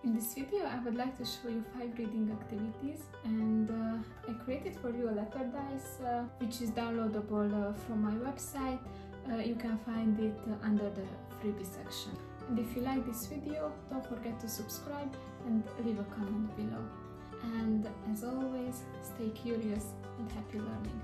In this video I would like to show you 5 reading activities, and I created for you a letter dice which is downloadable from my website. You can find it under the freebie section. And if you like this video, don't forget to subscribe and leave a comment below. And as always, stay curious and happy learning.